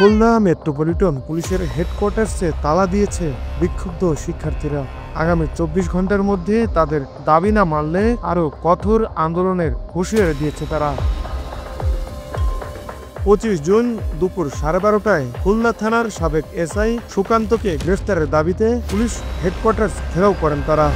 Khulna metropolitan পুলিশের হেডকোয়ার্টার্সে তালা দিয়েছে বিক্ষুব্ধ শিক্ষার্থীরা। আগামী 24 ঘন্টার মধ্যে তাদের দাবি না মানলে আরও কঠোর আন্দোলনের হুঁশিয়ারি দিয়েছে তারা। 25 জুন দুপুর 12:30টায় খুলনা থানার সাবেক এসআই সুকান্তকে গ্রেফতারের দাবিতে পুলিশ হেডকোয়ার্টার্স ঘেরাও করেন তারা।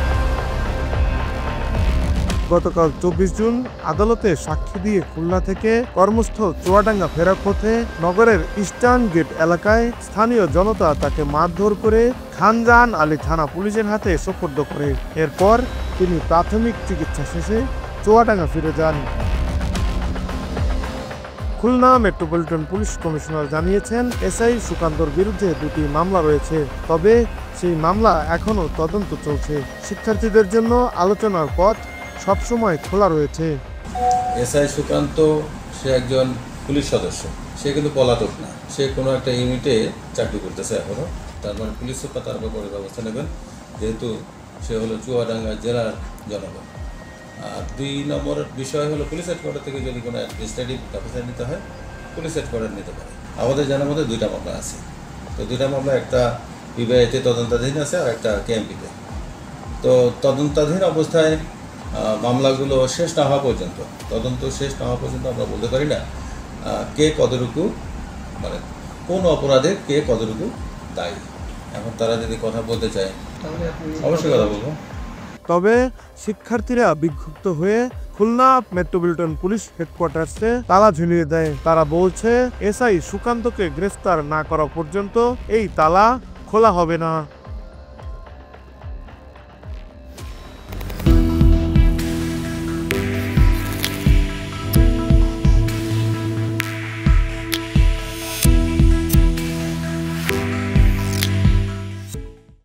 গতকাল 24 জুন আদালতে সাক্ষী দিয়ে খুলনা থেকে কর্মস্থল চুয়াডাঙ্গা ফেরার পথে নগরের ইস্টার্ন গেট এলাকায় স্থানীয় জনতা তাকে মারধর করে খানজাহান আলী থানা পুলিশের হাতে সোপর্দ করে। এরপর তিনি প্রাথমিক চিকিৎসা শেষে চুয়াডাঙ্গা ফিরে যান। খুলনা মেট্রোপলিটন পুলিশ কমিশনার জানিয়েছেন, এসআই সুকান্তর বিরুদ্ধে 2টি মামলা রয়েছে, তবে সেই মামলা এখনও তদন্ত চলছে। শিক্ষার্থীদের জন্য আলোচনার পথ সবসময় খোলা রয়েছে। এসআই সুকান্ত সে একজন পুলিশ সদস্য, সে কিন্তু পলাতক না, সে কোনো একটা ইউনিটে চাকরি করতেছে এখনও। তার মানে পুলিশ সুপার তার ব্যাপারে ব্যবস্থা নেবেন, যেহেতু সে হলো চুয়াডাঙ্গা জেলার জনগণ। আর 2 নম্বর বিষয় হলো পুলিশ হেডকোয়ার্টার থেকে যদি কোনো অ্যাডমিনিস্ট্রেটিভ অফিসার নিতে হয়, পুলিশ হেডকোয়ার্টার নিতে পারে। আমাদের জানার মধ্যে 2টা মামলা আছে। তো 2টা মামলা, একটা বিবাহিতে তদন্তাধীন আছে আর একটা কেএমপিতে। তো তদন্তাধীন অবস্থায় মামলাগুলো শেষ না হওয়া পর্যন্ত, তদন্ত শেষ না হওয়া পর্যন্ত আমরা বলতে পারি না কে কতটুকু, মানে কোন অপরাধে কে কতটুকু দায়ী। এখন তারা যদি কথা বলতে চায় তাহলে অবশ্যই কথা বলবো। তবে শিক্ষার্থীরা বিক্ষুব্ধ হয়ে খুলনা মেট্রোপলিটন পুলিশ হেডকোয়ার্টার্সে তালা ঝুলিয়ে দেয়। তারা বলছে, এসআই সুকান্তকে গ্রেফতার না করা পর্যন্ত এই তালা খোলা হবে না।